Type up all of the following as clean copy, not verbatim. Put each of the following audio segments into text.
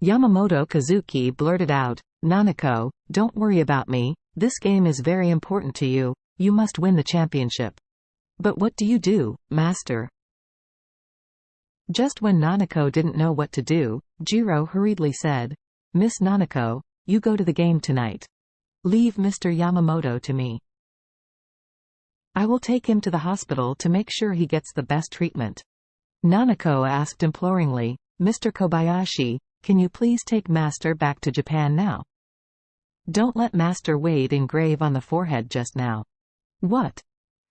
Yamamoto Kazuki blurted out, "Nanako, don't worry about me, this game is very important to you, you must win the championship." "But what do you do, master?" Just when Nanako didn't know what to do, Jiro hurriedly said, "Miss Nanako, you go to the game tonight. Leave Mr. Yamamoto to me. I will take him to the hospital to make sure he gets the best treatment." Nanako asked imploringly, "Mr. Kobayashi, can you please take Master back to Japan now? Don't let Master wade in grave on the forehead just now." "What?"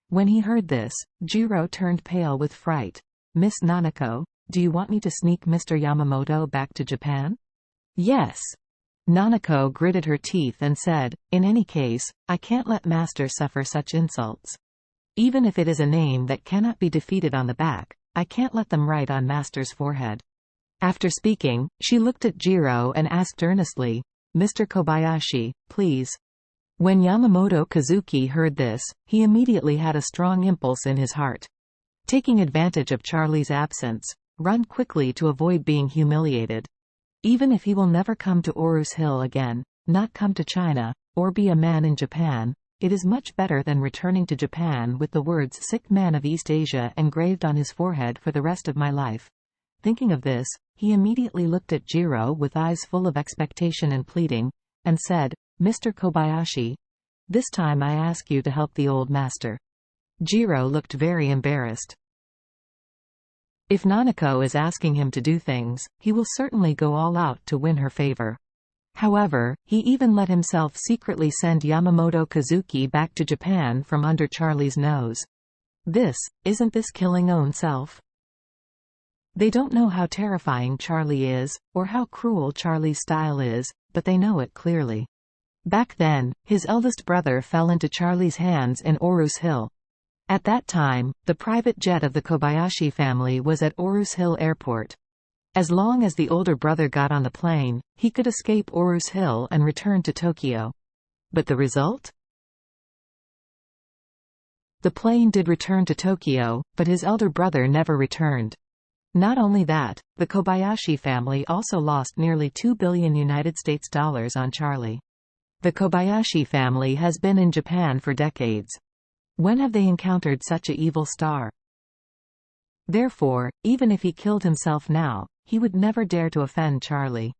When he heard this, Jiro turned pale with fright. "Miss Nanako, do you want me to sneak Mr. Yamamoto back to Japan?" "Yes." Nanako gritted her teeth and said, "In any case, I can't let Master suffer such insults. Even if it is a name that cannot be defeated on the back, I can't let them write on Master's forehead." After speaking, she looked at Jiro and asked earnestly, "Mr. Kobayashi, please." When Yamamoto Kazuki heard this, he immediately had a strong impulse in his heart. Taking advantage of Charlie's absence, run quickly to avoid being humiliated. Even if he will never come to Orus Hill again, not come to China, or be a man in Japan, it is much better than returning to Japan with the words "Sick Man of East Asia" engraved on his forehead for the rest of my life. Thinking of this, he immediately looked at Jiro with eyes full of expectation and pleading, and said, "Mr. Kobayashi, this time I ask you to help the old master." Jiro looked very embarrassed. If Nanako is asking him to do things, he will certainly go all out to win her favor. However, he even let himself secretly send Yamamoto Kazuki back to Japan from under Charlie's nose. Isn't this killing own self? They don't know how terrifying Charlie is, or how cruel Charlie's style is, but they know it clearly. Back then, his eldest brother fell into Charlie's hands in Orus Hill. At that time, the private jet of the Kobayashi family was at Orus Hill Airport. As long as the older brother got on the plane, he could escape Orus Hill and return to Tokyo. But the result? The plane did return to Tokyo, but his elder brother never returned. Not only that, the Kobayashi family also lost nearly $2 billion on Charlie. The Kobayashi family has been in Japan for decades. When have they encountered such an evil star? Therefore, even if he killed himself now, he would never dare to offend Charlie.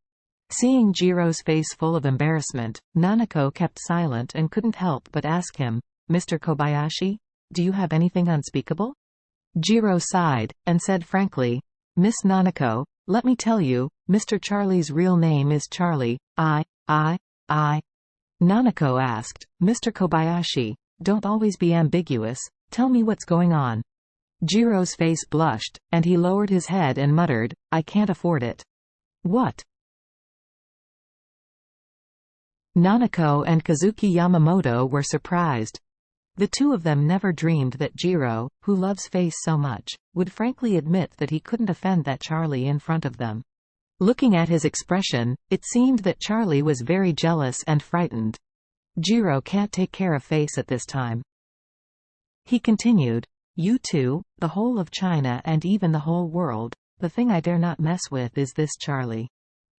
Seeing Jiro's face full of embarrassment, Nanako kept silent and couldn't help but ask him, "Mr. Kobayashi, do you have anything unspeakable?" Jiro sighed, and said frankly, "Miss Nanako, let me tell you, Mr. Charlie's real name is Charlie, Nanako asked, "Mr. Kobayashi, don't always be ambiguous, tell me what's going on." Jiro's face blushed, and he lowered his head and muttered, "I can't afford it." "What?" Nanako and Kazuki Yamamoto were surprised. The two of them never dreamed that Jiro, who loves face so much, would frankly admit that he couldn't offend that Charlie in front of them. Looking at his expression, it seemed that Charlie was very jealous and frightened. Jiro can't take care of face at this time. He continued, "You two, the whole of China and even the whole world, the thing I dare not mess with is this Charlie.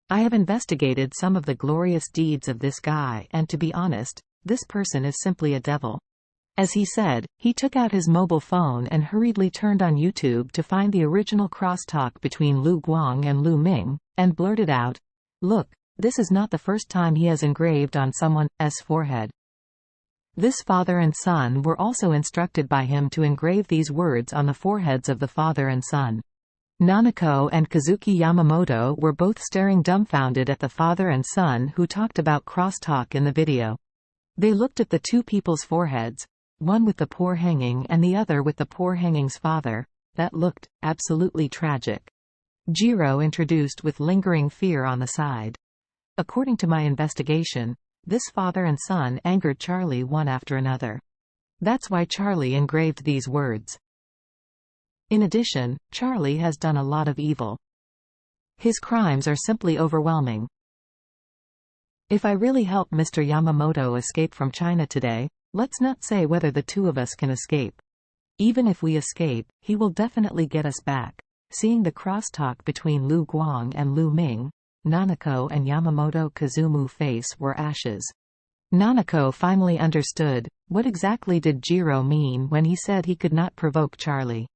I have investigated some of the glorious deeds of this guy and to be honest, this person is simply a devil." As he said, he took out his mobile phone and hurriedly turned on YouTube to find the original crosstalk between Lu Guang and Lu Ming, and blurted out, "Look, this is not the first time he has engraved on someone's forehead. This father and son were also instructed by him to engrave these words on the foreheads of the father and son." Nanako and Kazuki Yamamoto were both staring dumbfounded at the father and son who talked about crosstalk in the video. They looked at the two people's foreheads, one with the poor hanging and the other with the poor hanging's father, that looked absolutely tragic. Jiro introduced with lingering fear on the side. "According to my investigation, this father and son angered Charlie one after another. That's why Charlie engraved these words. In addition, Charlie has done a lot of evil. His crimes are simply overwhelming. If I really help Mr. Yamamoto escape from China today, let's not say whether the two of us can escape. Even if we escape, he will definitely get us back." Seeing the crosstalk between Lu Guang and Lu Ming, Nanako and Yamamoto Kazumu face were ashes. Nanako finally understood. What exactly did Jiro mean when he said he could not provoke Charlie?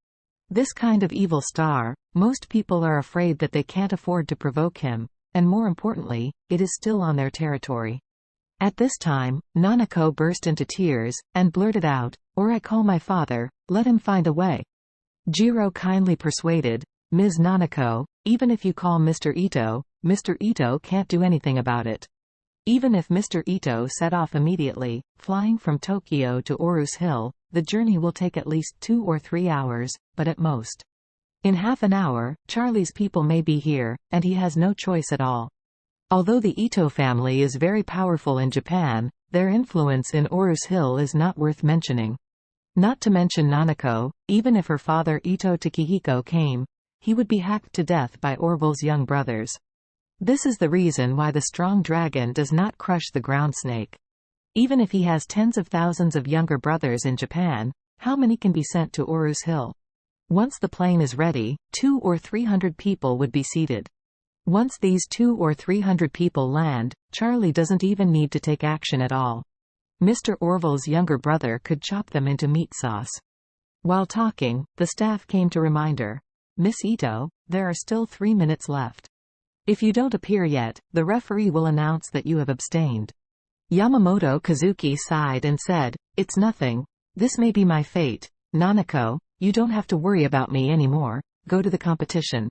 This kind of evil star, most people are afraid that they can't afford to provoke him, and more importantly, it is still on their territory. At this time, Nanako burst into tears, and blurted out, "Or I call my father, let him find a way." Jiro kindly persuaded, "Ms. Nanako, even if you call Mr. Ito can't do anything about it. Even if Mr. Ito set off immediately, flying from Tokyo to Orus Hill, the journey will take at least 2 or 3 hours, but at most. In half an hour, Charlie's people may be here, and he has no choice at all. Although the Ito family is very powerful in Japan, their influence in Orus Hill is not worth mentioning. Not to mention Nanako, even if her father Ito Takehiko came, he would be hacked to death by Orville's young brothers. This is the reason why the strong dragon does not crush the ground snake. Even if he has tens of thousands of younger brothers in Japan, how many can be sent to Orus Hill? Once the plane is ready, 200 or 300 people would be seated. Once these 200 or 300 people land, Charlie doesn't even need to take action at all. Mr. Orville's younger brother could chop them into meat sauce. While talking, the staff came to remind her, "Miss Ito, there are still 3 minutes left. If you don't appear yet, the referee will announce that you have abstained." Yamamoto Kazuki sighed and said, "It's nothing. This may be my fate. Nanako, you don't have to worry about me anymore. Go to the competition."